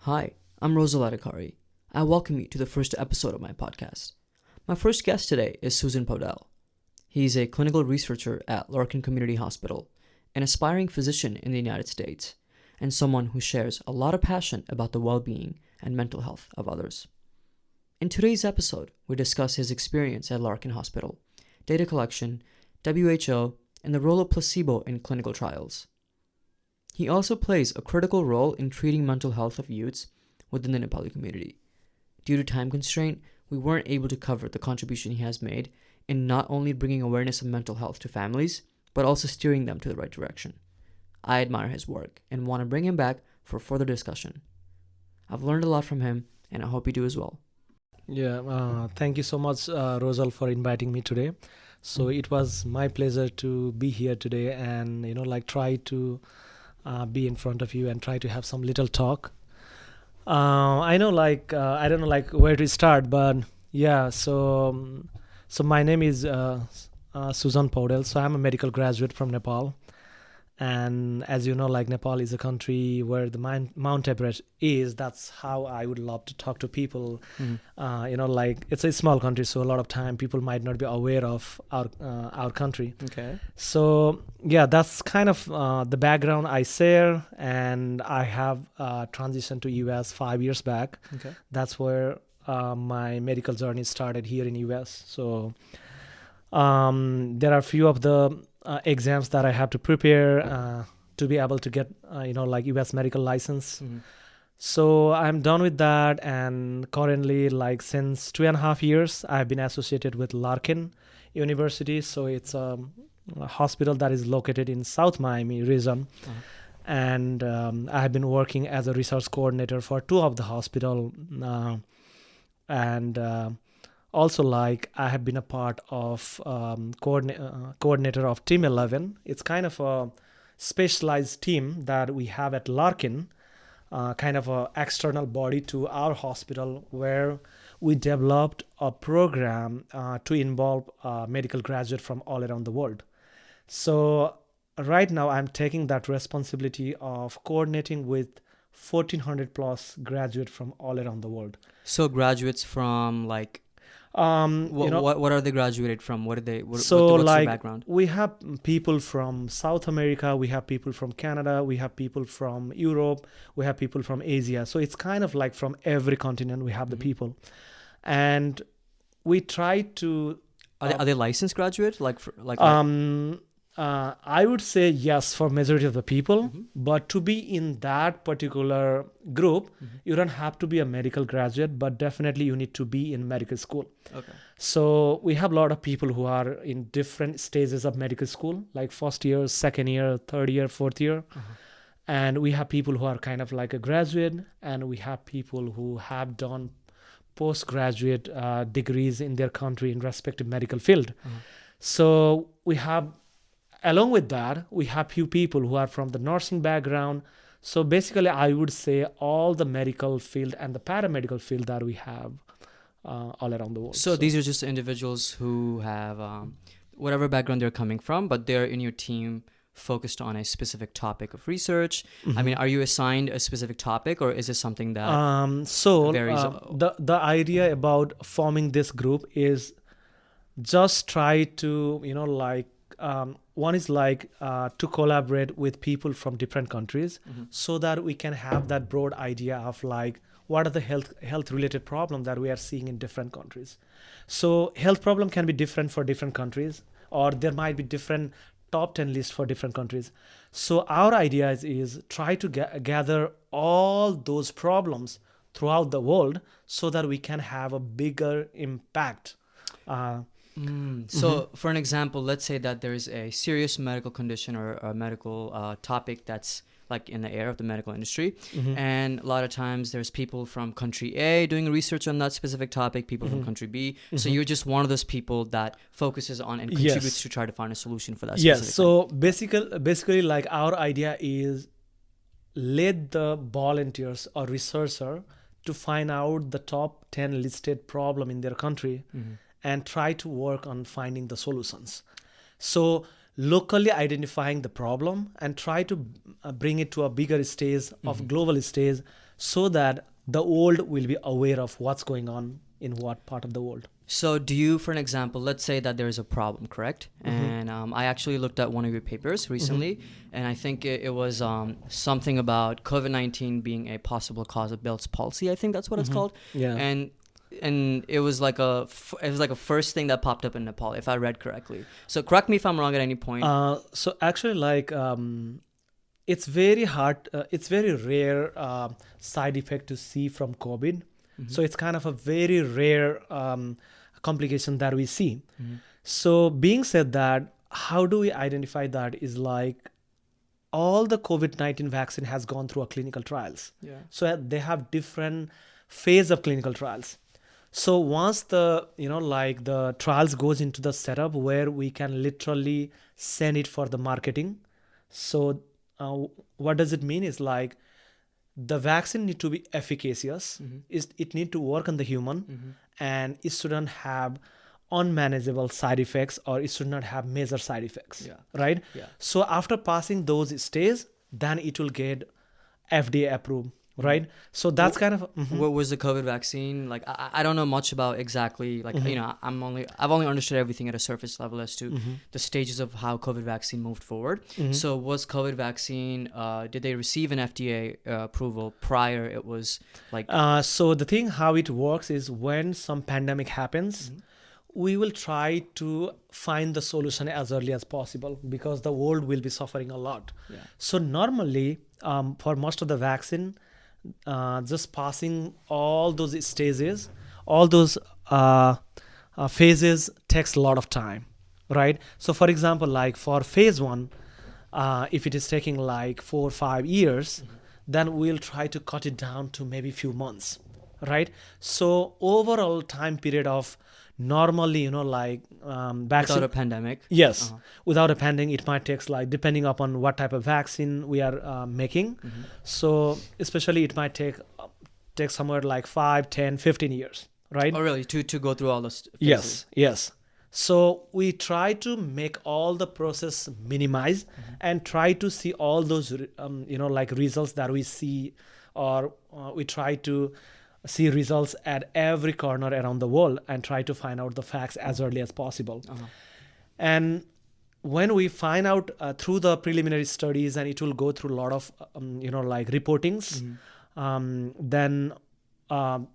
Hi, I'm Rojal. I welcome you to the first episode of my podcast. My first guest today is Sujan Poudel. He's a clinical researcher at Larkin Community Hospital, an aspiring physician in the United States, and someone who shares a lot of passion about the well-being and mental health of others. In today's episode, we discuss his experience at Larkin Hospital, data collection, WHO, and the role of placebo in clinical trials. He also plays a critical role in treating mental health of youths within the Nepali community. Due to time constraint, we weren't able to cover the contribution he has made in not only bringing awareness of mental health to families, but also steering them to the right direction. I admire his work and want to bring him back for further discussion. I've learned a lot from him, and I hope you do as well. Thank you so much, Rojal, for inviting me today. So it was my pleasure to be here today and, try to be in front of you and try to have some little talk. I don't know where to start, but so my name is Sujan Poudel. So I'm a medical graduate from Nepal. And as you know, Nepal is a country where the Mount Everest is. That's how I would love to talk to people. It's a small country, so a lot of time people might not be aware of our country. Okay. So that's kind of the background I share, and I have transitioned to US 5 years back. Okay. That's where my medical journey started here in US. So there are a few of the exams that I have to prepare to be able to get, US medical license. Mm-hmm. So I'm done with that. And currently, since 2.5 years, I've been associated with Larkin University. So it's a hospital that is located in South Miami region. Uh-huh. And I have been working as a research coordinator for 2 of the hospital. Also, I have been a part of coordinator of Team 11. It's kind of a specialized team that we have at Larkin, kind of an external body to our hospital, where we developed a program to involve medical graduates from all around the world. So right now, I'm taking that responsibility of coordinating with 1,400 plus graduates from all around the world. So graduates from what are they graduated from? What's their background? We have people from South America, we have people from Canada, we have people from Europe, we have people from Asia. So it's kind of from every continent we have the people. And we try to... Are they licensed graduates? I would say yes for majority of the people, but to be in that particular group, you don't have to be a medical graduate, but definitely you need to be in medical school. Okay. So we have a lot of people who are in different stages of medical school, like first year, second year, third year, fourth year. And we have people who are kind of like a graduate, and we have people who have done postgraduate degrees in their country in respective medical field. So we have... Along with that, we have few people who are from the nursing background. So basically, I would say all the medical field and the paramedical field that we have all around the world. So these are just individuals who have whatever background they're coming from, but they're in your team focused on a specific topic of research. I mean, are you assigned a specific topic, or is this something that varies? The idea about forming this group is just try to, one is to collaborate with people from different countries so that we can have that broad idea of what are the health related problems that we are seeing in different countries. So health problem can be different for different countries, or there might be different top 10 lists for different countries. So our idea is try to gather all those problems throughout the world so that we can have a bigger impact. So for an example, let's say that there is a serious medical condition or a medical topic that's in the air of the medical industry. And a lot of times there's people from country A doing research on that specific topic, people from country B. So you're just one of those people that focuses on and contributes to try to find a solution for that specific thing. So basically our idea is let the volunteers or researcher to find out the top 10 listed problem in their country and try to work on finding the solutions. So locally identifying the problem and try to bring it to a bigger stage of global stage so that the world will be aware of what's going on in what part of the world. So do you, for an example, let's say that there's a problem, correct? And I actually looked at one of your papers recently, and I think it was something about COVID-19 being a possible cause of Bell's palsy. I think that's what it's called. Yeah. And it was like a first thing that popped up in Nepal, if I read correctly. So correct me if I'm wrong at any point. So actually, like, it's very hard. It's very rare side effect to see from COVID. So it's kind of a very rare complication that we see. So being said that, how do we identify that is like all the COVID-19 vaccine has gone through a clinical trials. Yeah. So they have different phase of clinical trials. So once the, like the trials goes into the setup where we can literally send it for the marketing. So what does it mean is like the vaccine need to be efficacious. It need to work on the human, and it shouldn't have unmanageable side effects, or it should not have major side effects. Yeah. Right? Yeah. So after passing those stages, then it will get FDA approved. Right. So that's kind of what was the COVID vaccine like? I don't know much about exactly like I've only understood everything at a surface level as to the stages of how COVID vaccine moved forward. So was COVID vaccine did they receive an FDA approval prior? It was like so the thing how it works is when some pandemic happens, we will try to find the solution as early as possible because the world will be suffering a lot. Yeah. So normally for most of the vaccine, just passing all those stages, all those phases takes a lot of time, right? So for example, like for phase 1, if it is taking like 4 or 5 years, then we'll try to cut it down to maybe few months, right? So overall time period of normally, vaccine without a pandemic. Yes, without a pandemic, it might take like depending upon what type of vaccine we are making. So especially it might take somewhere like 5, 10, 15 years, right? Oh, really? To go through all those phases? Yes. So we try to make all the process minimize and try to see all those, like results that we see, or we try to see results at every corner around the world and try to find out the facts as early as possible. And when we find out through the preliminary studies, and it will go through a lot of, like reportings, then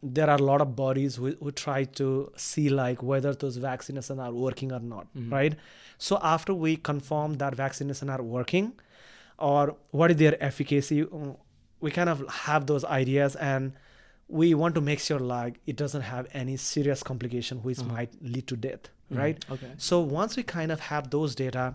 there are a lot of bodies who try to see like whether those vaccinations are working or not, right? So after we confirm that vaccinations are working or what is their efficacy, we kind of have those ideas, and we want to make sure like it doesn't have any serious complication which might lead to death, right? Okay. So once we kind of have those data,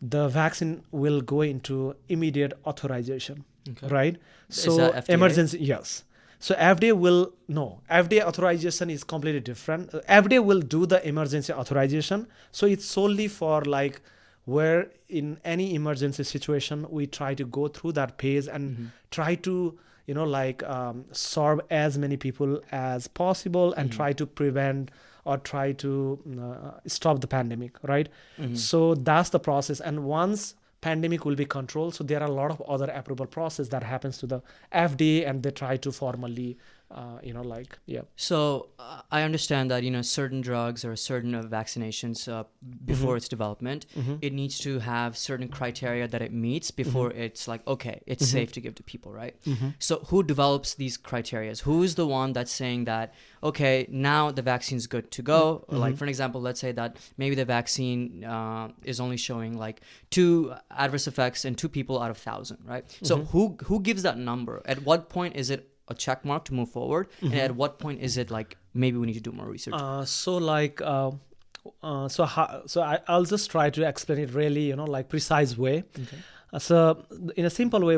the vaccine will go into immediate authorization, right? So is that FDA? Emergency, yes. So FDA authorization is completely different. FDA will do the emergency authorization. So it's solely for like where in any emergency situation, we try to go through that phase and try to serve as many people as possible and try to prevent or try to stop the pandemic, right? So that's the process. And once pandemic will be controlled, so there are a lot of other approval process that happens to the FDA, and they try to formally So I understand that certain drugs or certain vaccinations before its development, it needs to have certain criteria that it meets before it's like okay, it's safe to give to people, right? So who develops these criteria? Who is the one that's saying that okay, now the vaccine's good to go? Like for an example, let's say that maybe the vaccine is only showing like 2 adverse effects in 2 people out of 1,000, right? So who gives that number? At what point is it a check mark to move forward, and at what point is it like maybe we need to do more research? I'll just try to explain it really like precise way. So in a simple way,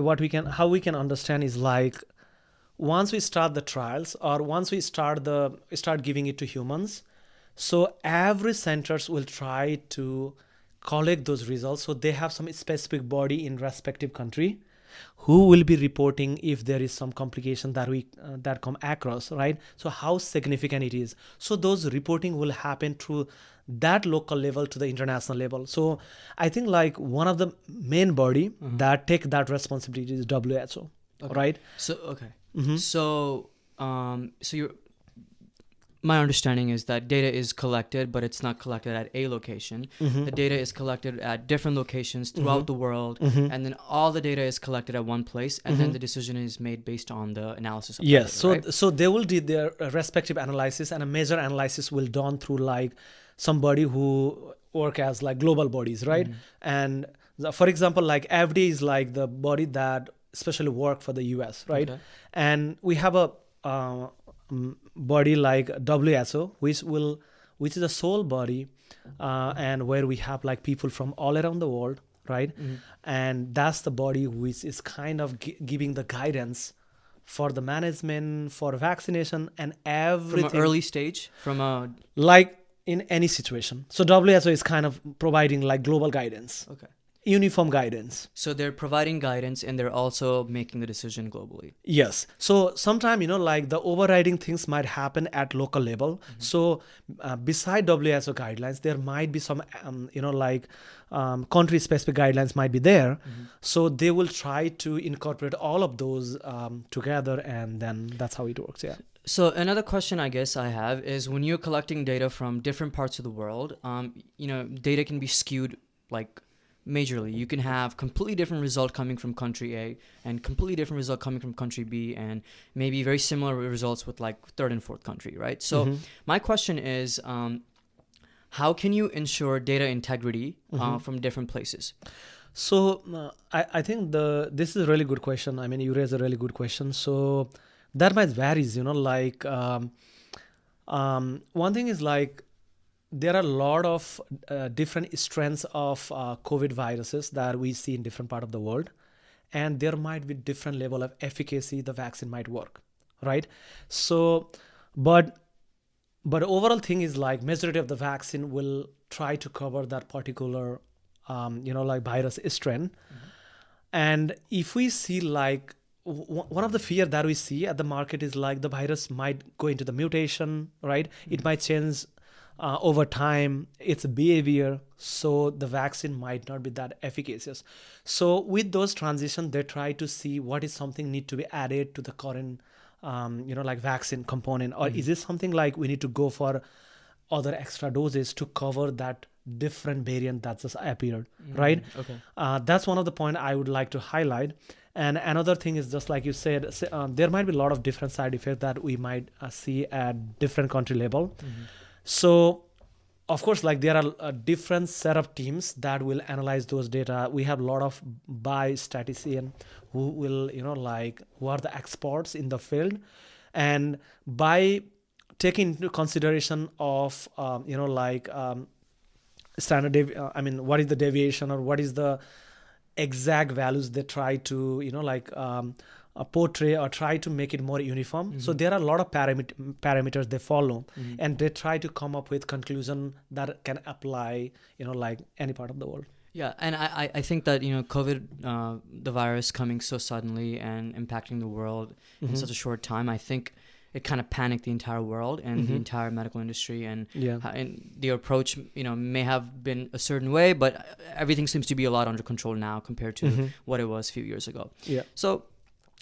how we can understand is like once we start the trials, or once we start giving it to humans, so every centers will try to collect those results. So they have some specific body in respective country who will be reporting if there is some complication that come across, right? So how significant it is. So those reporting will happen through that local level to the international level. So I think like one of the main body that take that responsibility is WHO. Okay. right? So okay. Mm-hmm. So you're my understanding is that data is collected, but it's not collected at a location. Mm-hmm. The data is collected at different locations throughout the world, Mm-hmm. and then all the data is collected at one place, and then Mm-hmm. the decision is made based on the analysis of Yes, the data, right? so they will do their respective analysis, and a major analysis will done through like somebody who work as like global bodies, right? And for example, like FD is like the body that especially work for the US, right? Okay. And we have a body like WHO, which is a sole body, and where we have like people from all around the world, right? And that's the body which is kind of giving the guidance for the management, for vaccination, and everything. From an early stage, like in any situation. So WHO is kind of providing like global guidance, okay. uniform guidance. So they're providing guidance, and they're also making the decision globally. Yes. So sometime, like the overriding things might happen at local level. So beside WHO guidelines, there might be some, country specific guidelines might be there. So they will try to incorporate all of those together, and then that's how it works. Yeah. So another question I guess I have is when you're collecting data from different parts of the world, data can be skewed like majorly. You can have completely different result coming from country A and completely different result coming from country B, and maybe very similar results with like third and fourth country, right? So my question is, how can you ensure data integrity from different places? So I think this is a really good question. I mean, you raise a really good question. So that might varies, one thing is like there are a lot of different strands of COVID viruses that we see in different part of the world, and there might be different level of efficacy the vaccine might work, right? So, but overall thing is like majority of the vaccine will try to cover that particular, like virus strain. And if we see like one of the fear that we see at the market is like the virus might go into the mutation, right? It might change over time its behavior, so the vaccine might not be that efficacious. So with those transitions, they try to see what is something need to be added to the current like vaccine component, or is this something like we need to go for other extra doses to cover that different variant that just appeared, right? Okay. That's one of the point I would like to highlight. And another thing is just like you said, there might be a lot of different side effects that we might see at different country level. So of course, like there are a different set of teams that will analyze those data. We have a lot of biostatisticians who will, who are the experts in the field. And by taking into consideration of, standard, what is the deviation or what is the exact values they try to, portray or try to make it more uniform. So there are a lot of parameters they follow, and they try to come up with conclusion that can apply, like any part of the world. Yeah, and I think that, COVID, the virus coming so suddenly and impacting the world in such a short time, I think it kind of panicked the entire world and the entire medical industry, and the approach, may have been a certain way, but everything seems to be a lot under control now compared to what it was a few years ago. Yeah. So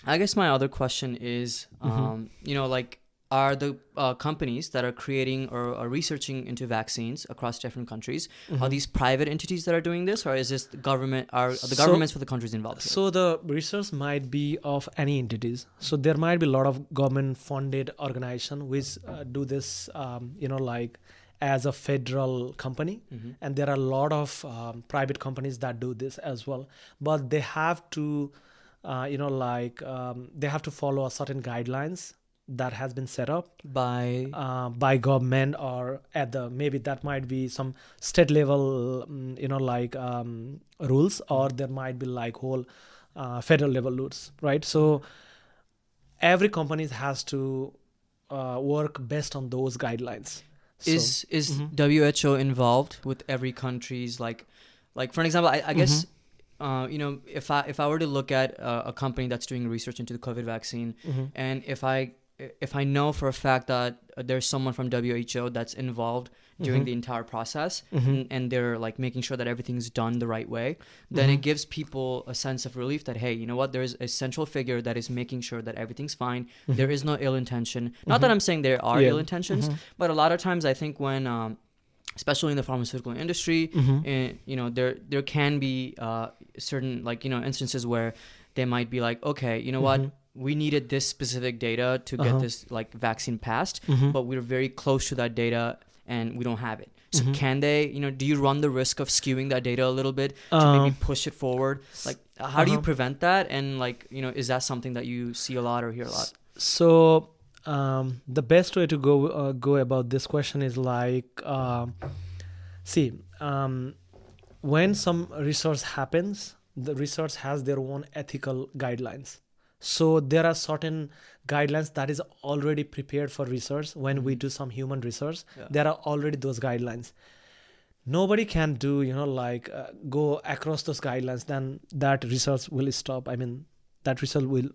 I guess my other question is, are the companies that are creating or are researching into vaccines across different countries, are these private entities that are doing this, or is this the government? Are the governments for the countries involved here? So the research might be of any entities. So there might be a lot of government-funded organization which do this, as a federal company, and there are a lot of private companies that do this as well. But they have to, they have to follow a certain guidelines that has been set up by government, or at the maybe that might be some state level rules, or there might be like whole federal level rules, right? So every company has to work based on those guidelines. Is WHO involved with every country's like for an example, I guess if I were to look at a company that's doing research into the COVID vaccine, and if I know for a fact that there's someone from WHO that's involved during the entire process, and they're like making sure that everything's done the right way, then it gives people a sense of relief that, hey, you know what, there's a central figure that is making sure that everything's fine. There is no ill intention. Not that I'm saying there are ill intentions, but a lot of times I think when especially in the pharmaceutical industry, you know, there can be certain, like, you know, instances where they might be like, okay, you know what, we needed this specific data to get this like vaccine passed, but we're very close to that data and we don't have it. So can they, you know, do you run the risk of skewing that data a little bit to maybe push it forward? Like, how do you prevent that? And like, you know, is that something that you see a lot or hear a lot? So the best way to go about this question is like, when some research happens, the research has their own ethical guidelines. So there are certain guidelines that is already prepared for research. When we do some human research, there are already those guidelines. Nobody can do, you know, like go across those guidelines, then that research will stop. I mean, that research will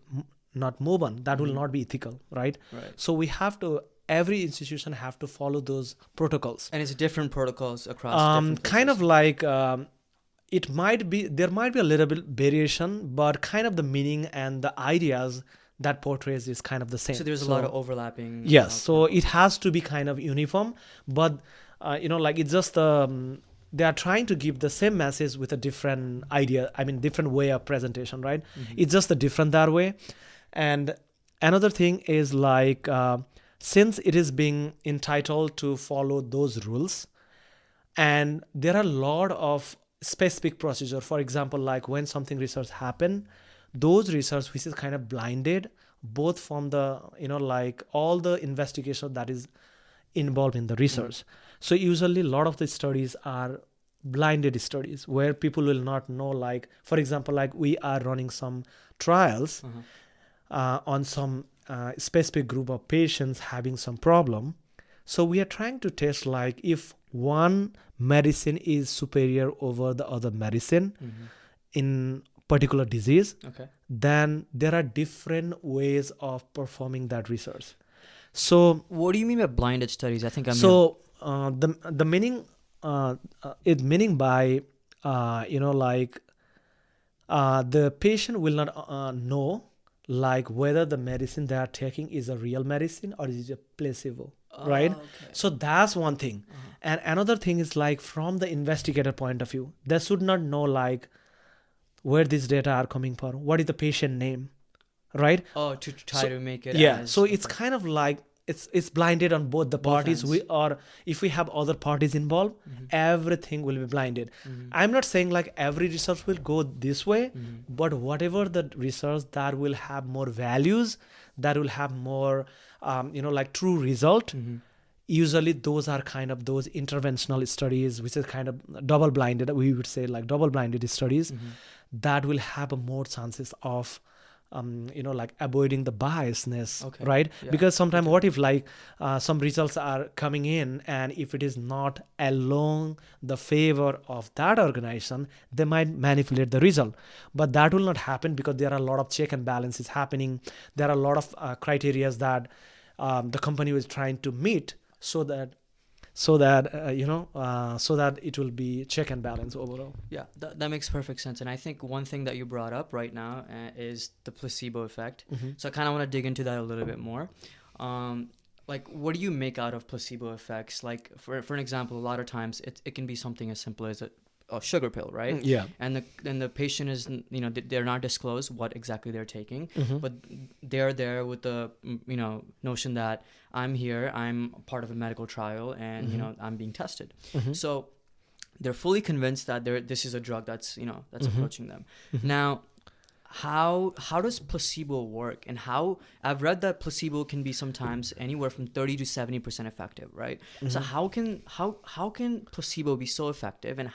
not move on. That will not be ethical, right? So we have to, every institution have to follow those protocols. And it's different protocols across different places. Kind of like, it might be, there might be a little bit variation, but kind of the meaning and the ideas that portrays is kind of the same. So there's a lot of overlapping. Yes. So it has to be kind of uniform, but you know, like it's just, they are trying to give the same message with a different idea. I mean, different way of presentation, right? It's just a different that way. And another thing is like, since it is being entitled to follow those rules, and there are a lot of specific procedure. For example, like when something research happen, those research which is kind of blinded, both from the, you know, like all the investigation that is involved in the research. So usually a lot of the studies are blinded studies where people will not know, like, for example, like we are running some trials on some specific group of patients having some problem. So we are trying to test, like, if one medicine is superior over the other medicine in particular disease, then there are different ways of performing that research. So what do you mean by blinded studies? I think I'm the meaning it meaning by you know, like the patient will not know, like, whether the medicine they are taking is a real medicine or is it a placebo, right? So that's one thing. And another thing is, like, from the investigator point of view, they should not know, like, where these data are coming from, what is the patient name, right? to try to make it so it's kind of like it's blinded on both the parties. Or if we have other parties involved, everything will be blinded. I'm not saying like every research will go this way, but whatever the research that will have more values, that will have more you know, like true result, usually those are kind of those interventional studies, which is kind of double blinded, we would say, like double blinded studies, that will have a more chances of you know, like avoiding the biasness, right? Because sometimes what if, like, some results are coming in, and if it is not along the favor of that organization, they might manipulate the result. But that will not happen because there are a lot of check and balances happening. There are a lot of criteria that the company is trying to meet, so that you know, so that it will be check and balance overall. Yeah, that makes perfect sense. And I think one thing that you brought up right now is the placebo effect. So I kind of want to dig into that a little bit more. Like, what do you make out of placebo effects? Like, for an example, a lot of times it can be something as simple as a sugar pill, right? Yeah. And the patient is, you know, they're not disclosed what exactly they're taking, but they're there with the, you know, notion that I'm here, I'm part of a medical trial, and you know, I'm being tested. So they're fully convinced that this is a drug that's, you know, that's approaching them. Now, how does placebo work? And how I've read that placebo can be sometimes anywhere from 30 to 70% effective, right? So how can placebo be so effective, and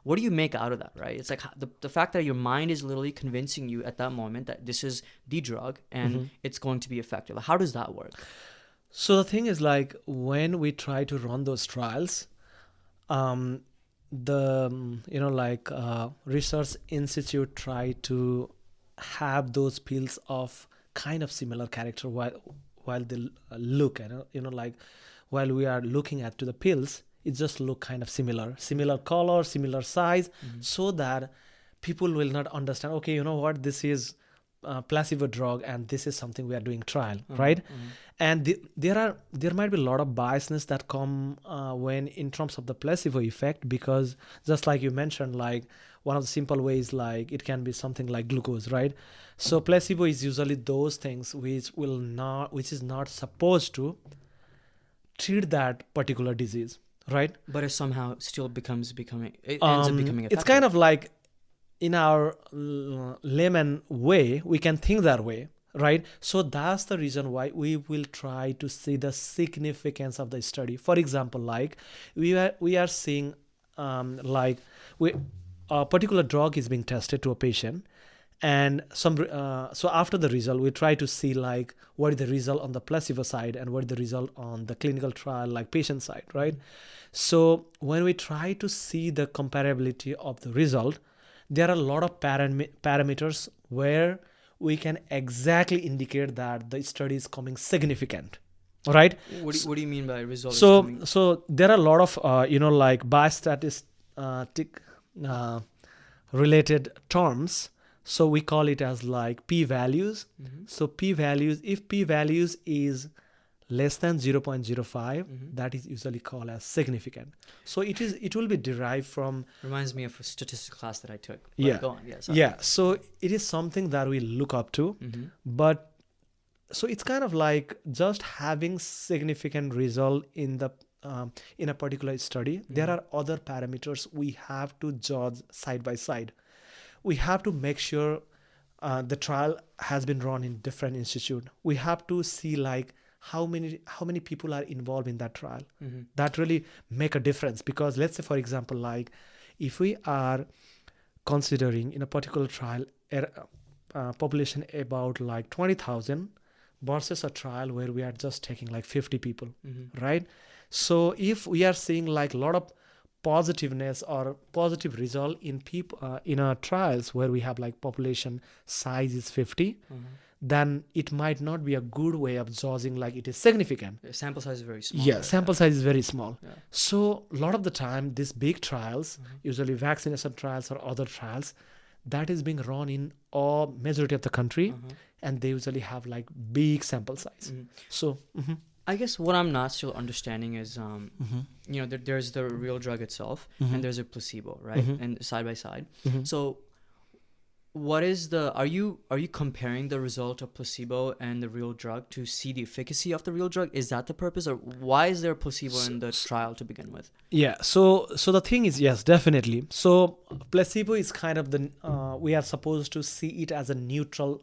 what do you make out of that, right? It's like the fact that your mind is literally convincing you at that moment that this is the drug and it's going to be effective. How does that work? So the thing is, like, when we try to run those trials, the you know, like research institute try to have those pills of kind of similar character while they look at, you know, like while we are looking at to the pills, it just look kind of similar color, similar size, so that people will not understand, okay, you know what, this is placebo drug and this is something we are doing trial, right? And there might be a lot of biasness that come when in terms of the placebo effect, because just like you mentioned, like one of the simple ways, like it can be something like glucose, right? So placebo is usually those things which is not supposed to treat that particular disease, right? But it somehow still it ends up becoming effective. It's kind of like, in our layman way, we can think that way, right? So that's the reason why we will try to see the significance of the study. For example, like we are seeing a particular drug is being tested to a patient, and so after the result, we try to see like what is the result on the placebo side and what is the result on the clinical trial, like patient side, right? So when we try to see the comparability of the result, there are a lot of parameters where we can exactly indicate that the study is coming significant, right? What do you mean by result? So there are a lot of like biostatistic related terms. So we call it as like p-values. So p-values, if p-values is less than 0.05, that is usually called as significant. So it will be derived from, reminds me of a statistics class that I took. Yeah. Go on. So it is something that we look up to, but so it's kind of like just having significant result in a particular study. There are other parameters we have to judge side by side. We have to make sure the trial has been run in different institute. We have to see like how many people are involved in that trial. That really make a difference, because let's say, for example, like if we are considering in a particular trial population about like 20,000 versus a trial where we are just taking like 50 people, right? So if we are seeing like a lot of positiveness or positive result in people in our trials where we have like population size is 50, then it might not be a good way of judging like it is significant. Sample size is very small. Yeah, sample size is very small. So a lot of the time, these big trials, usually vaccination trials or other trials, that is being run in a majority of the country, and they usually have like big sample size. So I guess what I'm not still understanding is, there's the real drug itself and there's a placebo, right? And side by side. So what is are you comparing the result of placebo and the real drug to see the efficacy of the real drug? Is that the purpose, or why is there placebo in the trial to begin with? Yeah. So the thing is, yes, definitely. So placebo is kind of we are supposed to see it as a neutral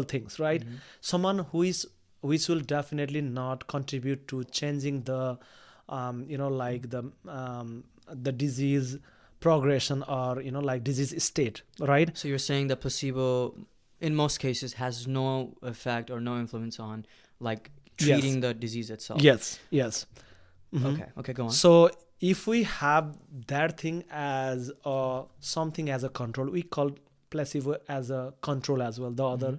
things, right? Someone which will definitely not contribute to changing the the disease progression or like disease state, right? So you're saying that placebo in most cases has no effect or no influence on like treating the disease itself? Yes. Okay, go on. So if we have that thing as something as a control, we call placebo as a control as well. The other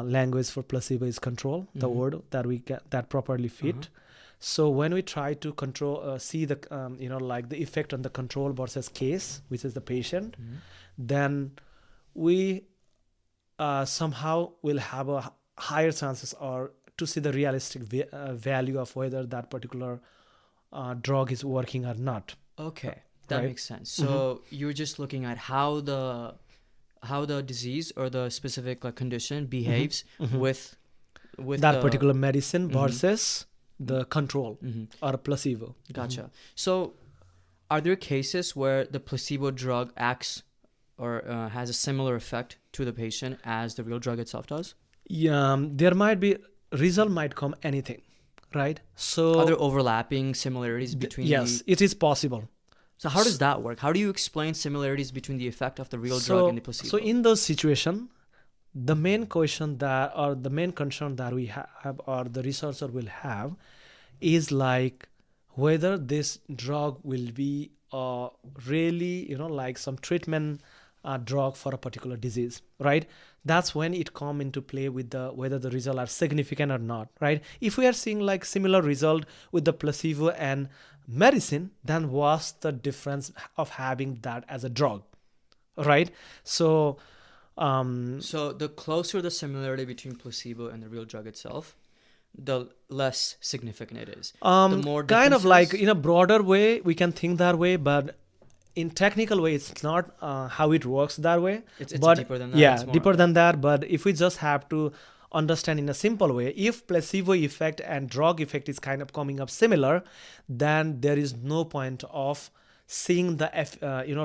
language for placebo is control, the word that we get that properly fit. So when we try to control, see the like the effect on the control versus case, which is the patient, then we somehow will have a higher chances or to see the realistic value of whether that particular drug is working or not. Okay, that makes sense. So you're just looking at how the disease or the specific condition behaves with that particular medicine versus the control or a placebo. Gotcha. So are there cases where the placebo drug acts or has a similar effect to the patient as the real drug itself does? Yeah, there might be, result might come anything, right? So are there overlapping similarities between yes, it is possible. So how does that work? How do you explain similarities between the effect of the real drug and the placebo? So in those situations, the main question that, or the main concern that we have, or the researcher will have, is like whether this drug will be really, like some treatment drug for a particular disease, right? That's when it come into play with the whether the results are significant or not, right? If we are seeing like similar result with the placebo and medicine, then what's the difference of having that as a drug, right? So So the closer the similarity between placebo and the real drug itself, the less significant it is. The more kind of like differences- in a broader way we can think that way, but in technical way it's not how it works that way. it's But deeper than that. yeah, It's more- deeper than that. But if we just have to understand in a simple way, if placebo effect and drug effect is kind of coming up similar, then there is no point of seeing the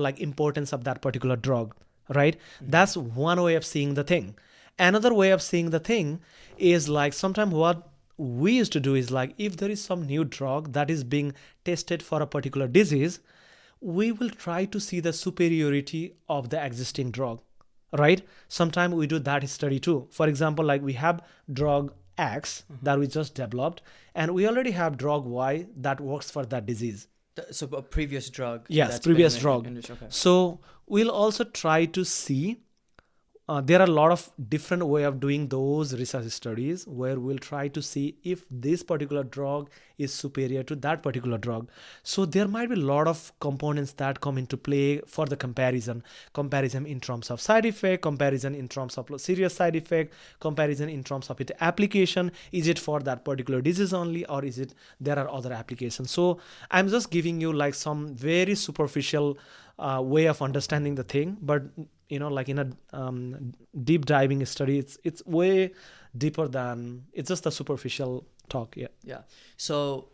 like importance of that particular drug, right? That's one way of seeing the thing. Another way of seeing the thing is like sometimes what we used to do is like if there is some new drug that is being tested for a particular disease, we will try to see the superiority of the existing drug, right? Sometimes we do that study too. For example, like we have drug X that we just developed, and we already have drug Y that works for that disease. So a previous drug. Yes, that's previous been drug. okay. So we'll also try to see there are a lot of different way of doing those research studies where we'll try to see if this particular drug is superior to that particular drug. So there might be a lot of components that come into play for the comparison in terms of side effect, comparison in terms of serious side effect, comparison in terms of its application. Is it for that particular disease only, or is it there are other applications? So I'm just giving you like some very superficial way of understanding the thing, but like in a deep diving study, it's way deeper than it's just a superficial talk. Yeah. So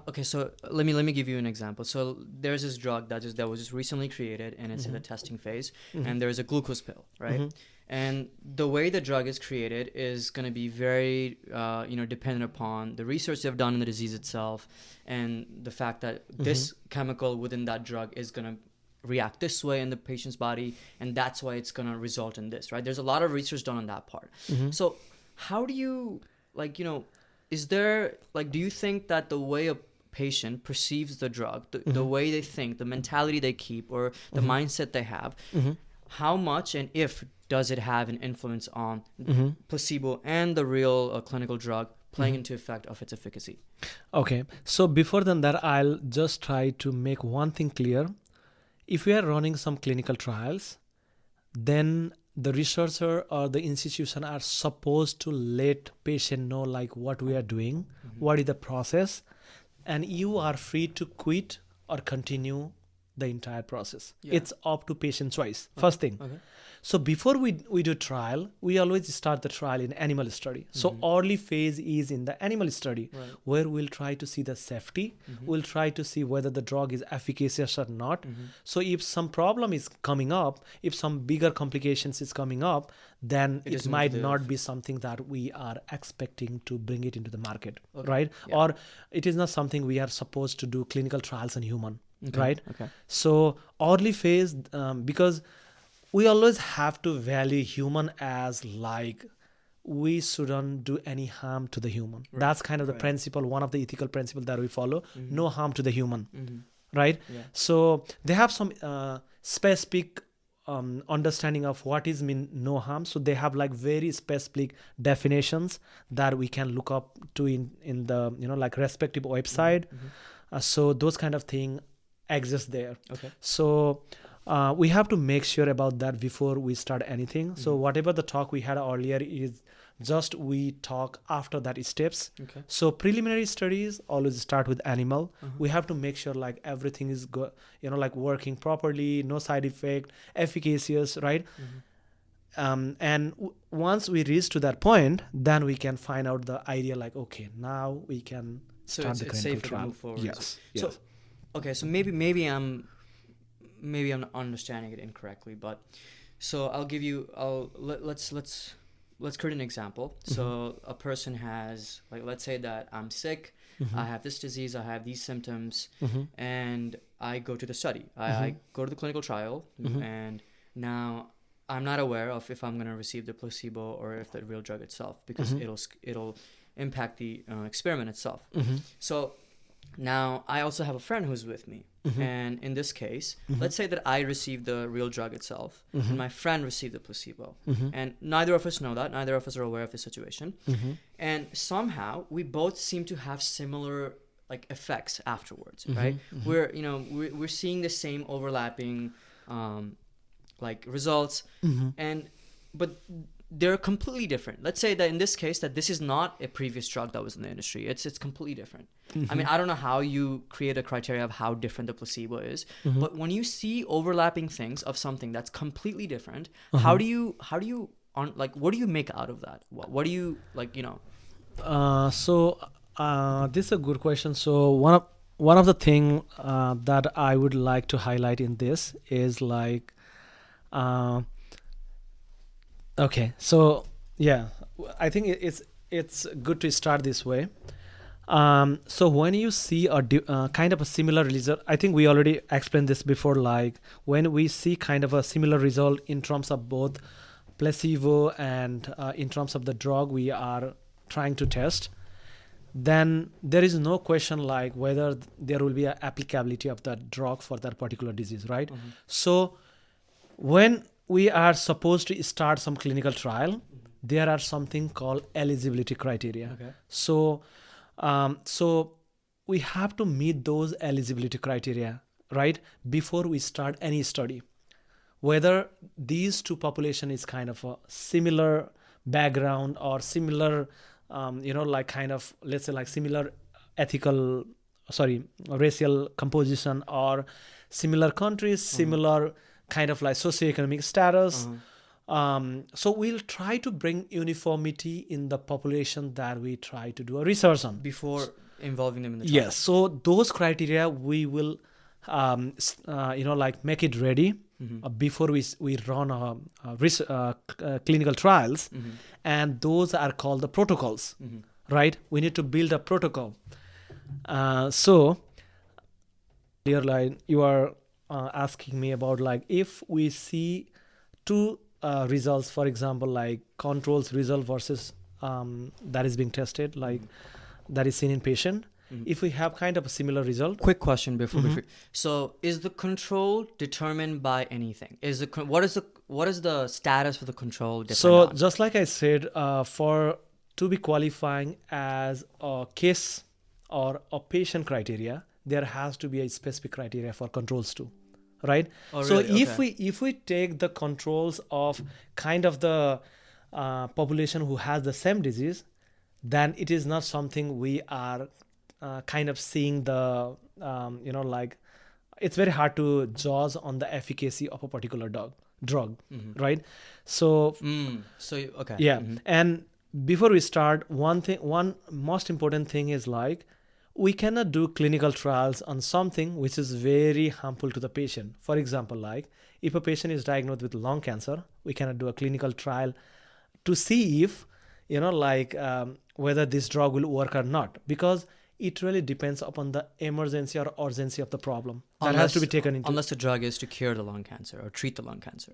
okay, so let me give you an example. So there's this drug that was just recently created, and it's in the testing phase, and there's a glucose pill, right? And the way the drug is created is going to be very dependent upon the research they've done in the disease itself, and the fact that this chemical within that drug is going to react this way in the patient's body, and that's why it's going to result in this, right? There's a lot of research done on that part. So how do you is there do you think that the way a patient perceives the drug, the way they think, the mentality they keep, or the mindset they have, how much and if does it have an influence on placebo and the real clinical drug playing into effect of its efficacy? Okay, so before than that, I'll just try to make one thing clear. If we are running some clinical trials, then the researcher or the institution are supposed to let patient know like what we are doing, what is the process, and you are free to quit or continue the entire process. It's up to patient choice. First thing. So before we do trial, we always start the trial in animal study. So early phase is in the animal study, where we'll try to see the safety. We'll try to see whether the drug is efficacious or not. So if some problem is coming up, if some bigger complications is coming up, then it might not be something that we are expecting to bring it into the market, right? Or it is not something we are supposed to do clinical trials in human, right? So early phase, because we always have to value human as like we shouldn't do any harm to the human. That's kind of the principle, one of the ethical principles that we follow. No harm to the human, right? So they have some specific understanding of what is mean no harm. So they have like very specific definitions that we can look up to in the like respective website. So those kind of thing exist there. So we have to make sure about that before we start anything. So whatever the talk we had earlier is just we talk after that steps. So preliminary studies always start with animal. We have to make sure like everything is like working properly, no side effect, efficacious, right? And once we reach to that point, then we can find out the idea like, okay, now we can start the clinical trial. To move forward. Yes. So okay, so maybe I'm not understanding it incorrectly, but so let's create an example. So a person has let's say that I'm sick, I have this disease, I have these symptoms, and I go to the study. I go to the clinical trial, and now I'm not aware of if I'm going to receive the placebo or if the real drug itself, because it'll impact the experiment itself. So now I also have a friend who's with me, and in this case, let's say that I received the real drug itself, and my friend received the placebo, and neither of us know that, neither of us are aware of the situation, and somehow we both seem to have similar like effects afterwards, right? We're seeing the same overlapping like results, but they're completely different. Let's say that in this case that this is not a previous drug that was in the industry. It's completely different. I mean, I don't know how you create a criteria of how different the placebo is, but when you see overlapping things of something that's completely different, how do you like, what do you make out of that? What do you like, This is a good question. So one of the thing that I would like to highlight in this is like, okay, so yeah, I think it's good to start this way. So when you see a kind of a similar result, I think we already explained this before, like when we see kind of a similar result in terms of both placebo and in terms of the drug we are trying to test, then there is no question like whether there will be an applicability of that drug for that particular disease, right? So when we are supposed to start some clinical trial, there are something called eligibility criteria. Okay. So we have to meet those eligibility criteria, right, before we start any study. Whether these two population is kind of a similar background or similar, like kind of, let's say like similar racial composition, or similar countries, similar kind of like socioeconomic status. So we'll try to bring uniformity in the population that we try to do a research on before involving them in the trial. Yes. So those criteria we will, like make it ready before we run clinical trials, and those are called the protocols, right? We need to build a protocol. So, dear line, you are asking me about like if we see two results, for example, like controls result versus that is being tested, like that is seen in patient. If we have kind of a similar result. Quick question before. So, is the control determined by anything? What is the status for the control? So, just like I said, to be qualifying as a case or a patient criteria, there has to be a specific criteria for controls too, right? Oh, so really? if we take the controls of kind of the population who has the same disease, then it is not something we are kind of seeing the like it's very hard to judge on the efficacy of a particular drug, right? So okay. Yeah. And before we start, one most important thing is like we cannot do clinical trials on something which is very harmful to the patient. For example, like if a patient is diagnosed with lung cancer, we cannot do a clinical trial to see if whether this drug will work or not, because it really depends upon the emergency or urgency of the problem that has to be taken into. Unless the drug is to cure the lung cancer or treat the lung cancer.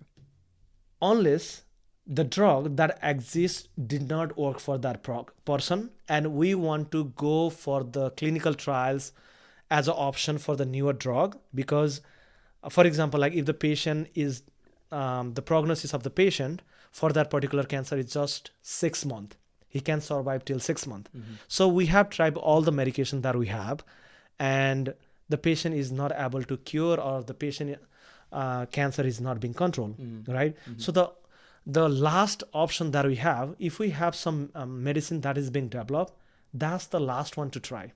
Unless the drug that exists did not work for that person, and we want to go for the clinical trials as an option for the newer drug, because, for example, like if the patient is, the prognosis of the patient for that particular cancer is just 6 months. He can survive till 6 months. So we have tried all the medication that we have, and the patient is not able to cure, or the patient cancer is not being controlled, right? So the last option that we have, if we have some medicine that is being developed, that's the last one to try.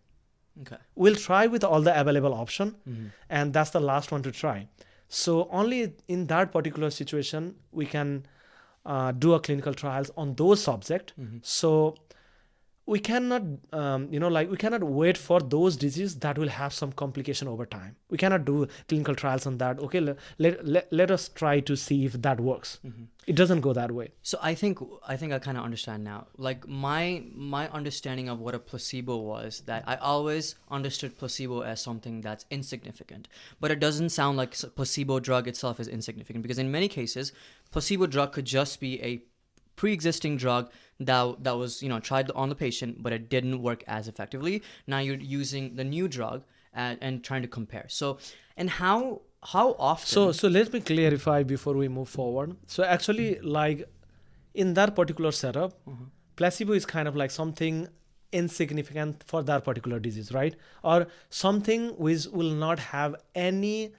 Okay. We'll try with all the available option, and that's the last one to try. So only in that particular situation we can do a clinical trials on those subject. So we cannot, we cannot wait for those diseases that will have some complication over time. We cannot do clinical trials on that. Okay, let us try to see if that works. It doesn't go that way. So I think I kind of understand now. Like my understanding of what a placebo was, that I always understood placebo as something that's insignificant. But it doesn't sound like placebo drug itself is insignificant, because in many cases, placebo drug could just be a pre-existing drug that was tried on the patient, but it didn't work as effectively. Now you're using the new drug and trying to compare. So, and how often? So let me clarify before we move forward. So actually, like in that particular setup, placebo is kind of like something insignificant for that particular disease, right? Or something which will not have any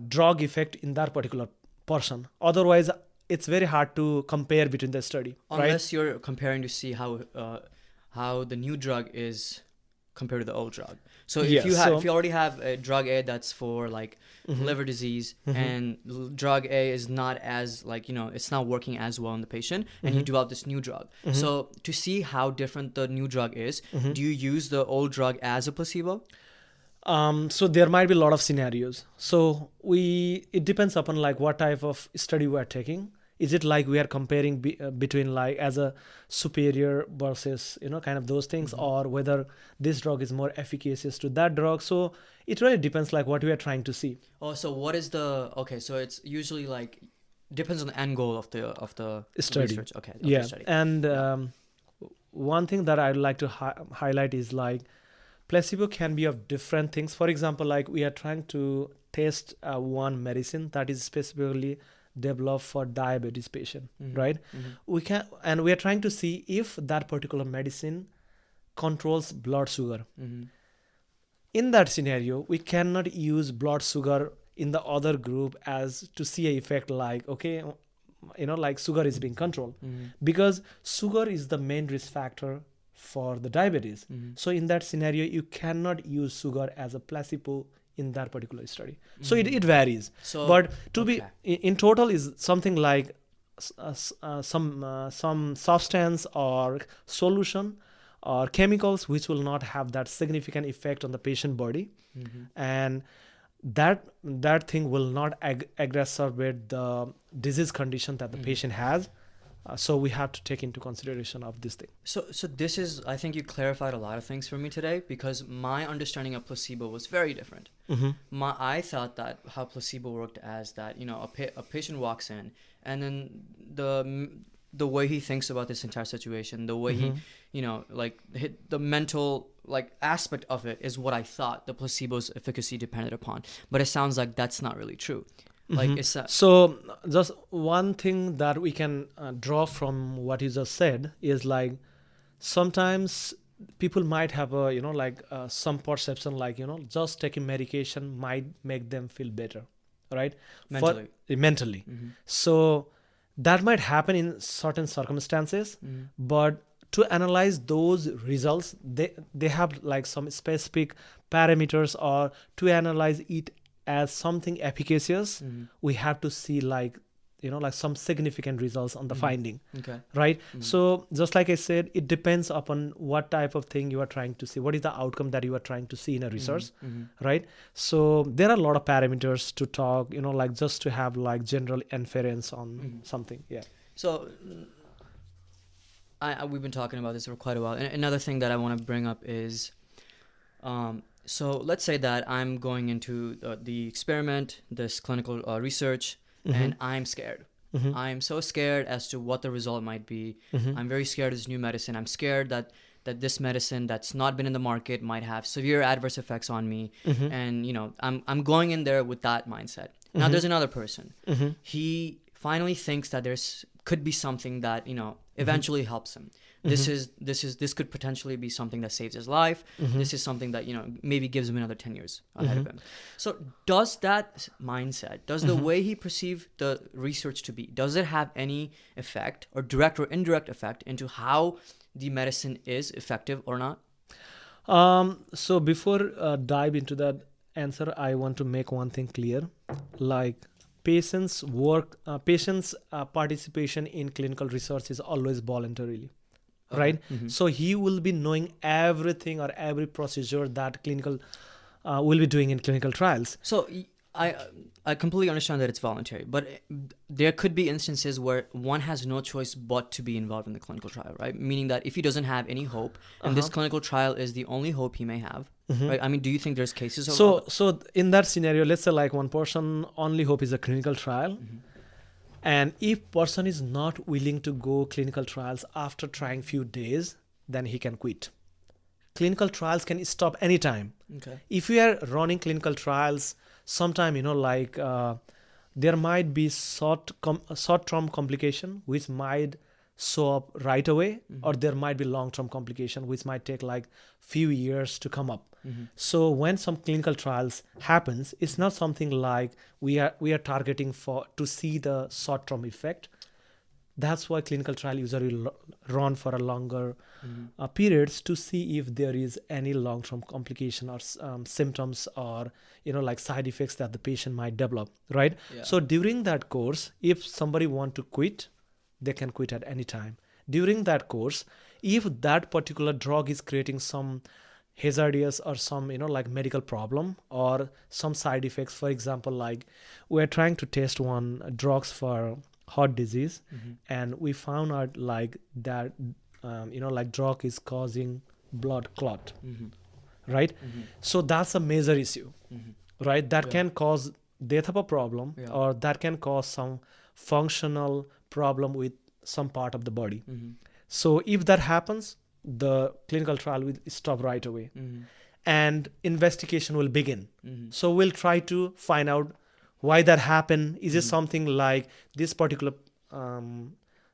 drug effect in that particular person. Otherwise, it's very hard to compare between the study, right? Unless you're comparing to see how the new drug is compared to the old drug. So if Yes, you have so- if you already have a drug A that's for like liver disease, and drug A is not as like, you know, it's not working as well in the patient, and you develop this new drug. So to see how different the new drug is, do you use the old drug as a placebo? So there might be a lot of scenarios. So it depends upon like what type of study we are taking. Is it like we are comparing between like as a superior versus, you know, kind of those things, or whether this drug is more efficacious to that drug? So it really depends like what we are trying to see. Oh, so what is the okay? So it's usually like depends on the end goal of the Study. research. Okay, of Yeah, the study. and one thing that I'd like to highlight is like placebo can be of different things. For example, like we are trying to test one medicine that is specifically developed for diabetes patient, right? And we are trying to see if that particular medicine controls blood sugar. In that scenario, we cannot use blood sugar in the other group as to see a effect like, okay, you know, like sugar is being controlled, because sugar is the main risk factor for the diabetes. So in that scenario, you cannot use sugar as a placebo in that particular study. So it varies. So, but to be okay. in total is something like some substance or solution or chemicals which will not have that significant effect on the patient body, and that thing will not exacerbate the disease condition that the patient has. So we have to take into consideration of this thing. So this is, I think you clarified a lot of things for me today, because my understanding of placebo was very different. I thought that how placebo worked as that, you know, a patient walks in, and then the way he thinks about this entire situation, the way he, you know, like the mental like aspect of it is what I thought the placebo's efficacy depended upon. But it sounds like that's not really true. Like it's So just one thing that we can draw from what you just said is like sometimes people might have a, you know, like some perception like, you know, just taking medication might make them feel better, right? Mentally. So that might happen in certain circumstances, but to analyze those results, they have like some specific parameters, or to analyze it as something efficacious, we have to see like, you know, like some significant results on the finding. Okay. Right. So just like I said, it depends upon what type of thing you are trying to see. What is the outcome that you are trying to see in a research, right? So there are a lot of parameters to talk, you know, like just to have like general inference on something. Yeah. So we've been talking about this for quite a while. And another thing that I want to bring up is, so let's say that I'm going into the experiment, this clinical research, and I'm scared. I'm so scared as to what the result might be. I'm very scared of this new medicine. I'm scared that this medicine that's not been in the market might have severe adverse effects on me. And, you know, I'm going in there with that mindset. Now there's another person. He finally thinks that could be something that, you know, eventually helps him. This could potentially be something that saves his life. This is something that, you know, maybe gives him another 10 years ahead of him. So does that mindset, does the way he perceived the research to be, does it have any effect or direct or indirect effect into how the medicine is effective or not? So before dive into that answer, I want to make one thing clear. Like patients' participation in clinical research is always voluntarily. Okay. Right? So he will be knowing everything or every procedure that clinical will be doing in clinical trials. So I completely understand that it's voluntary, but there could be instances where one has no choice but to be involved in the clinical trial, right? Meaning that if he doesn't have any hope, and this clinical trial is the only hope he may have, right? I mean, do you think there's cases of... So in that scenario, let's say like one person only hope is a clinical trial. And if person is not willing to go clinical trials after trying few days, then he can quit. clinical trials can stop anytime. Okay. If we are running clinical trials, sometime, there might be short-term complication which might show up right away, or there might be long-term complication which might take like few years to come up. So when some clinical trials happens, it's not something like we are targeting for to see the short-term effect. That's why clinical trial usually run for a longer periods to see if there is any long-term complication or symptoms or like side effects that the patient might develop, right? Yeah. So during that course, if somebody want to quit, they can quit at any time. During that course, if that particular drug is creating some hazardous or some like medical problem or some side effects, for example, like we're trying to test one drugs for heart disease, and we found out like that like drug is causing blood clot, right? So that's a major issue, right? That can cause death of a problem, or that can cause some functional problem with some part of the body. So if that happens, the clinical trial will stop right away, and investigation will begin. So we'll try to find out why that happened. Is it something like this particular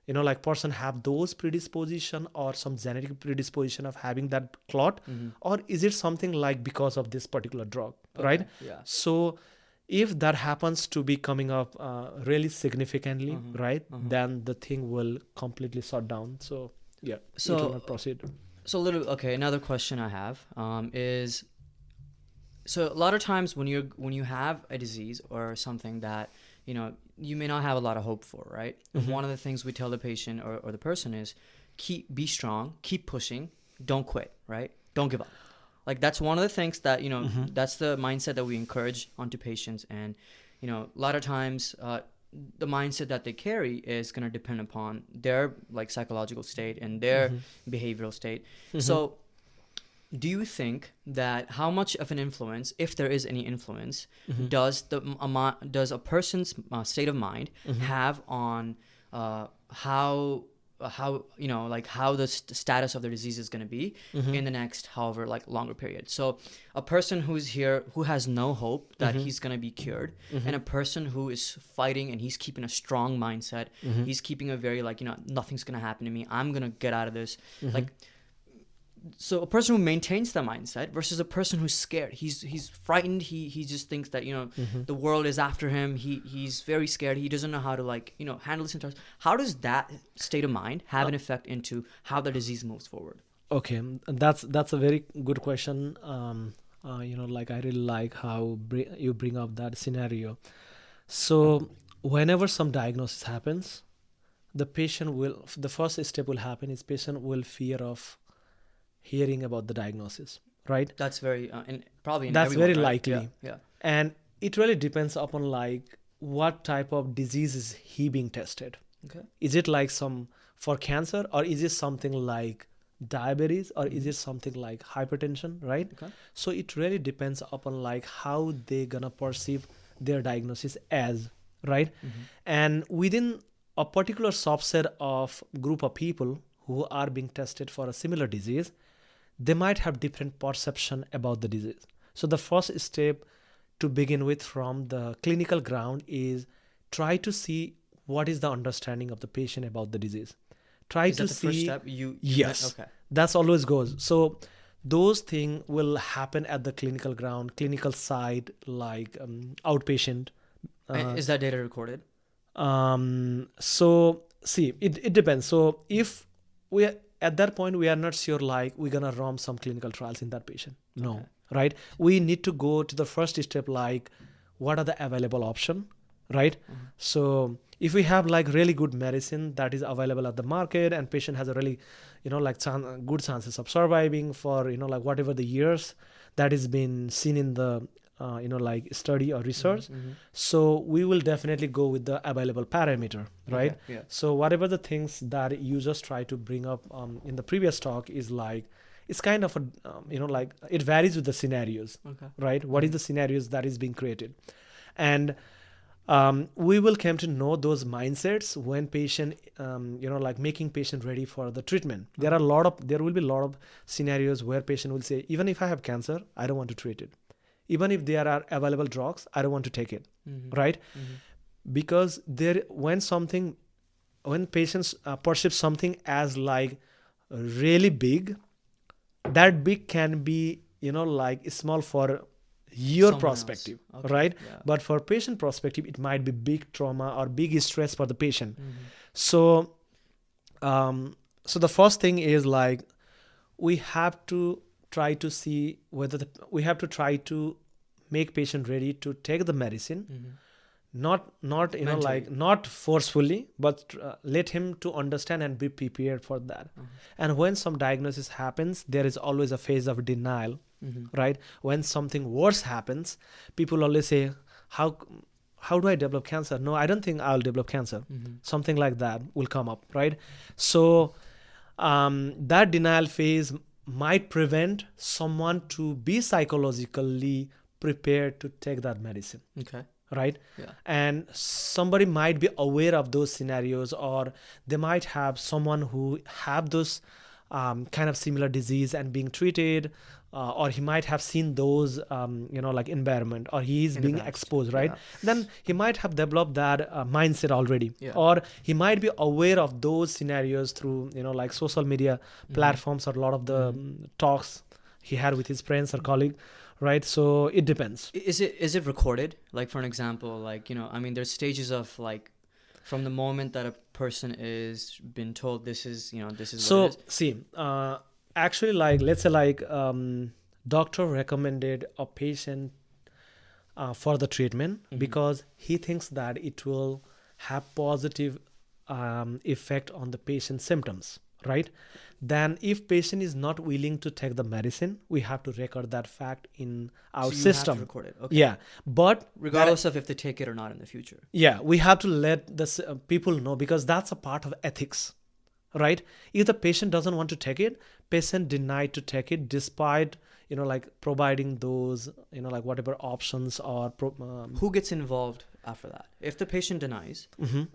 like person have those predisposition or some genetic predisposition of having that clot, or is it something like because of this particular drug, right? Yeah. So if that happens to be coming up really significantly, right, then the thing will completely shut down. So yeah, So- it will not proceed. So another question I have is, so a lot of times when you have a disease or something that you may not have a lot of hope for, right? One of the things we tell the patient or the person is be strong, keep pushing, don't quit, right? Don't give up. Like that's one of the things that that's the mindset that we encourage onto patients, and a lot of times the mindset that they carry is going to depend upon their like psychological state and their behavioral state. So do you think that how much of an influence, if there is any influence, does a person's state of mind have on how how the status of their disease is going to be in the next however like longer period? So a person who's here who has no hope that he's going to be cured, and a person who is fighting and he's keeping a strong mindset, he's keeping a very like nothing's going to happen to me, I'm going to get out of this, like. So a person who maintains that mindset versus a person who's scared, he's frightened, he just thinks that the world is after him, he's very scared, he doesn't know how to like handle this entire. How does that state of mind have an effect into how the disease moves forward? Okay, that's a very good question. Like I really like how you bring up that scenario. So whenever some diagnosis happens, the first step will happen is patient will fear of hearing about the diagnosis, right? That's very probably in that's everyone, very right? likely. Yeah. And it really depends upon like what type of disease is he being tested. Okay. Is it like some for cancer, or is it something like diabetes, or is it something like hypertension, right? Okay. So it really depends upon like how they gonna perceive their diagnosis as, right? And within a particular subset of group of people who are being tested for a similar disease, they might have different perception about the disease. So the first step to begin with from the clinical ground is try to see what is the understanding of the patient about the disease. Try Is to that the see. first step? Yes. Okay. That's always goes. So those things will happen at the clinical ground, clinical side, like outpatient. Is that data recorded? So see, it depends. So if we are, at that point we are not sure like we're gonna run some clinical trials in that patient. No, Okay. right? We need to go to the first step, like what are the available option, right? So if we have like really good medicine that is available at the market, and patient has a really like good chances of surviving for like whatever the years that is been seen in the like study or research, so we will definitely go with the available parameter, right? Okay, yeah. So whatever the things that you just try to bring up in the previous talk is like, it's kind of a like it varies with the scenarios, Okay. right? What is the scenarios that is being created? And we will come to know those mindsets when patient, like making patient ready for the treatment. There will be a lot of scenarios where patient will say, even if I have cancer, I don't want to treat it. Even if there are available drugs, I don't want to take it, right? Because when patients perceive something as like really big, that big can be, like small for your Someone perspective, else. Okay. right? Yeah. But for patient perspective, it might be big trauma or big stress for the patient. So, so the first thing is like we have to try to see whether we have to try to make patient ready to take the medicine. Not Mentally. like not forcefully, but let him to understand and be prepared for that. And when some diagnosis happens, there is always a phase of denial, right? When something worse happens, people always say, how do I develop cancer? No, I don't think I'll develop cancer. Something like that will come up, right? So that denial phase might prevent someone to be psychologically prepared to take that medicine. Okay. Right? Yeah. And somebody might be aware of those scenarios, or they might have someone who have those kind of similar disease and being treated, or he might have seen those, like environment, or he is being exposed, right? Then he might have developed that mindset already, or he might be aware of those scenarios through, like social media platforms, or a lot of the talks he had with his friends or colleague. Right, so it depends. Is it recorded? Like, for an example, like, there's stages of like from the moment that a person is been told this is So what it is. see, actually, like let's say like doctor recommended a patient for the treatment because he thinks that it will have positive effect on the patient's symptoms, right? Then if patient is not willing to take the medicine, we have to record that fact in our system. Have to record it. Okay. Yeah, but regardless of if they take it or not in the future. Yeah, we have to let the people know, because that's a part of ethics, right? If the patient doesn't want to take it, patient denied to take it despite like providing those like whatever options or who gets involved after that? If the patient denies,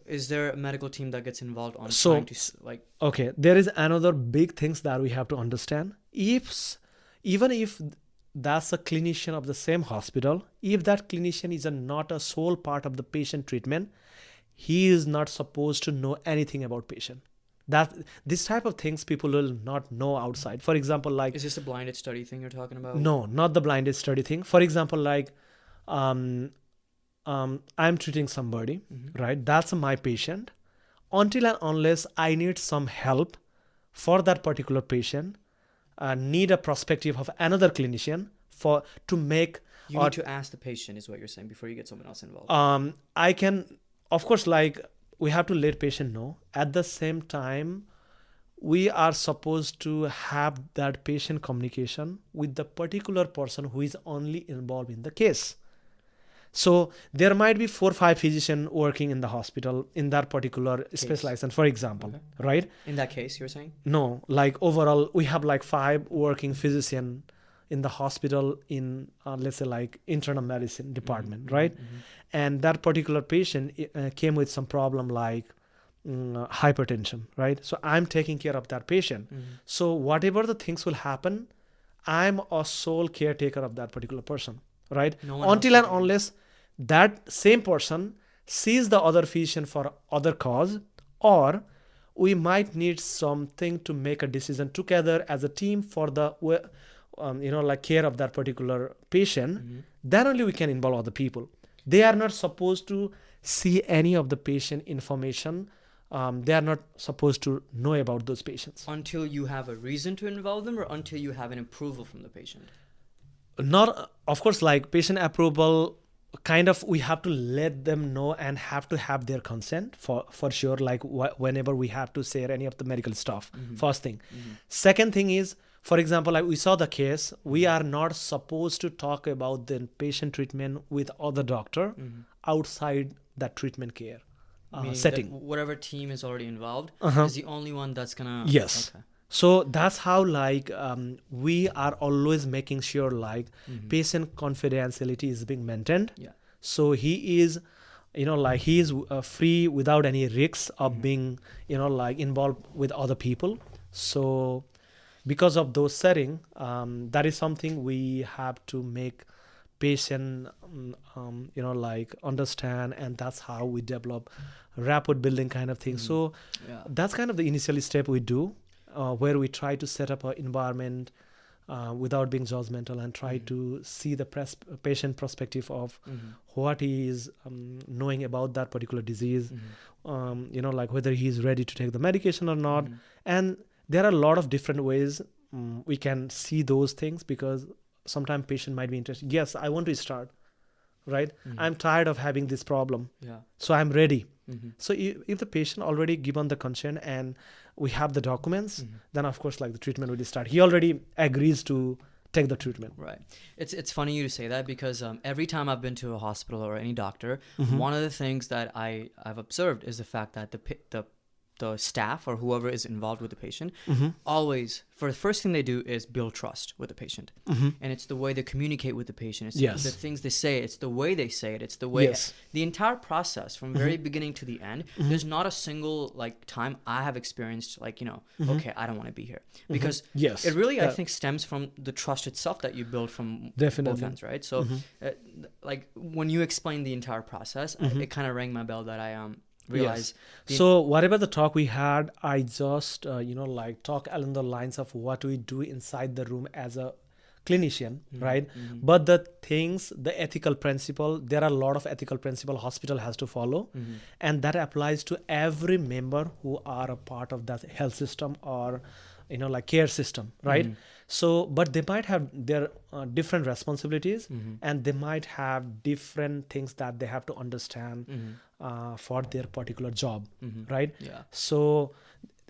is there a medical team that gets involved on trying to like? Okay, there is another big things that we have to understand. Even if that's a clinician of the same hospital, if that clinician is not a sole part of the patient treatment, he is not supposed to know anything about patient. That this type of things people will not know outside. For example, like, is this a blinded study thing you're talking about? No, not the blinded study thing. For example, like I'm treating somebody, right? That's my patient. Until and unless I need some help for that particular patient, need a perspective of another clinician to make. You need to ask the patient, is what you're saying, before you get someone else involved. I can, of course, like we have to let patient know. At the same time, we are supposed to have that patient communication with the particular person who is only involved in the case. So there might be 4 or 5 physicians working in the hospital in that particular specialization, for example, right? In that case, you're saying? No, like overall, we have like 5 working physicians in the hospital in, let's say, like internal medicine department, right? And that particular patient came with some problem like hypertension, right? So I'm taking care of that patient. So whatever the things will happen, I'm a sole caretaker of that particular person, right? Until and unless that same person sees the other physician for other cause, or we might need something to make a decision together as a team for the like care of that particular patient, then only we can involve other people. They are not supposed to see any of the patient information. They are not supposed to know about those patients. Until you have a reason to involve them, or until you have an approval from the patient? Not, of course, like patient approval, kind of we have to let them know and have to have their consent for sure, like whenever we have to share any of the medical stuff. First thing. Second thing is, for example, like we saw the case, we are not supposed to talk about the patient treatment with other doctor outside that treatment care setting. Whatever team is already involved is the only one that's gonna. Yes. Okay. So that's how like we are always making sure like patient confidentiality is being maintained. Yeah. So he is like he is free without any risks of being, like involved with other people. So because of those setting, that is something we have to make patient, like understand, and that's how we develop rapport building kind of thing. So that's kind of the initial step we do, where we try to set up an environment without being judgmental and try to see the patient perspective of what he is knowing about that particular disease, like whether he's ready to take the medication or not. And there are a lot of different ways we can see those things, because sometimes patient might be interested. Yes, I want to start, right? I'm tired of having this problem. So I'm ready. So if the patient already given the consent and we have the documents, then of course, like, the treatment will start. He already agrees to take the treatment. Right. It's funny you to say that, because every time I've been to a hospital or any doctor, one of the things that I've observed is the fact that the staff or whoever is involved with the patient always, for the first thing they do is build trust with the patient. And it's the way they communicate with the patient. It's the things they say. It's the way they say it. It's the way the entire process from very beginning to the end. There's not a single like time I have experienced like, okay, I don't want to be here, because it really I think stems from the trust itself that you build from both ends, right? So like when you explain the entire process, it kind of rang my bell that I realize. So whatever the talk we had, I just like talk along the lines of what we do inside the room as a clinician, right? But the things, the ethical principle, there are a lot of ethical principle hospital has to follow, and that applies to every member who are a part of that health system or like care system, right? So but they might have their different responsibilities, and they might have different things that they have to understand for their particular job, right? So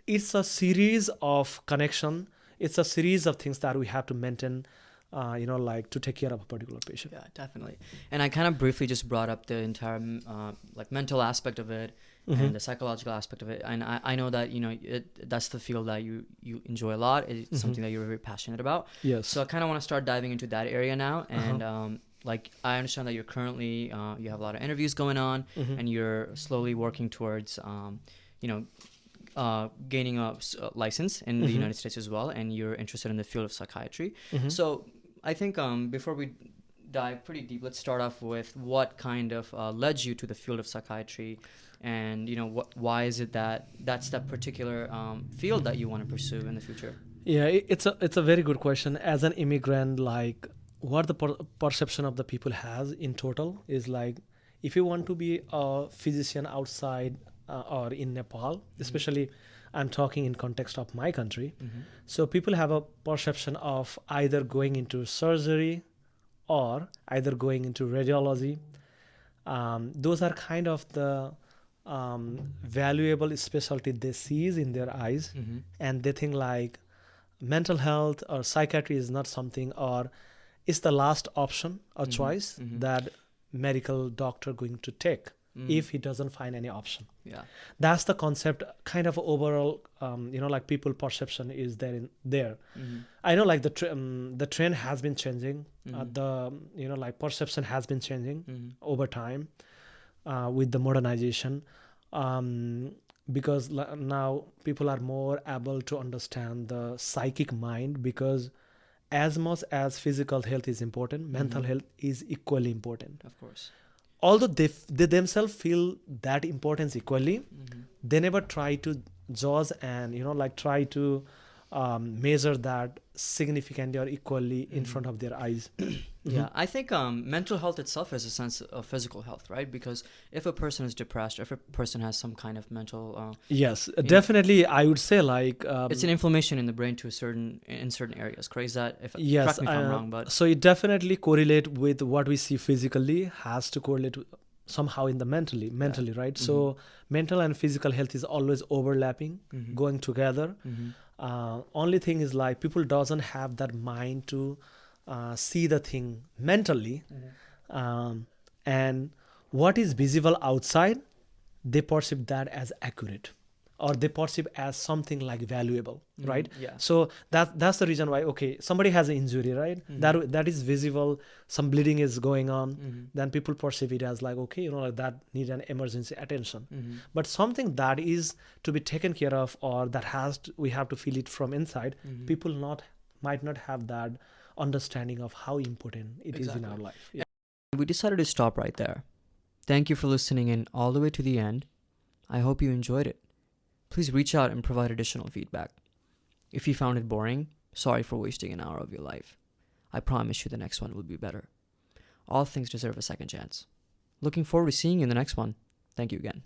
it's a series of connection. It's a series of things that we have to maintain, like to take care of a particular patient. Yeah, definitely. And I kind of briefly just brought up the entire like mental aspect of it and the psychological aspect of it. And I know that, that's the field that you enjoy a lot. It's something that you're very passionate about. Yes. So I kind of want to start diving into that area now. And like, I understand that you're currently, you have a lot of interviews going on, and you're slowly working towards, gaining a license in the United States as well, and you're interested in the field of psychiatry. So I think before we dive pretty deep, let's start off with what kind of led you to the field of psychiatry, and why is it that that's that particular field that you want to pursue in the future? Yeah, it's a very good question. As an immigrant, like, what the perception of the people has in total is like, if you want to be a physician outside or in Nepal, especially I'm talking in context of my country. So people have a perception of either going into surgery or either going into radiology. Those are kind of the valuable specialty they see in their eyes, and they think like mental health or psychiatry is not something, or it's the last option or choice that medical doctor going to take if he doesn't find any option. That's the concept, kind of overall, like people perception is there. I know like the trend has been changing. The like perception has been changing over time with the modernization, because now people are more able to understand the psychic mind, because as much as physical health is important, mental health is equally important. Of course. Although they themselves feel that importance equally, they never try to judge and like try to measure that significantly or equally in front of their eyes. Yeah, I think mental health itself is a sense of physical health, right? Because if a person is depressed, or if a person has some kind of mental yes, definitely, I would say like it's an inflammation in the brain in certain areas. Correct? Is that yes, correct me if I'm wrong, but so it definitely correlate with what we see physically, has to correlate somehow in the mentally, right? So mental and physical health is always overlapping, going together. Only thing is like people doesn't have that mind to see the thing mentally, and what is visible outside, they perceive that as accurate or they perceive as something like valuable, right? Yeah. So that's the reason why, okay, somebody has an injury, right? That is visible, some bleeding is going on, then people perceive it as like, okay, like that need an emergency attention. But something that is to be taken care of, or that we have to feel it from inside, people might not have that understanding of how important it is in our life. Yeah. We decided to stop right there. Thank you for listening in all the way to the end. I hope you enjoyed it. Please reach out and provide additional feedback. If you found it boring, sorry for wasting an hour of your life. I promise you the next one will be better. All things deserve a second chance. Looking forward to seeing you in the next one. Thank you again.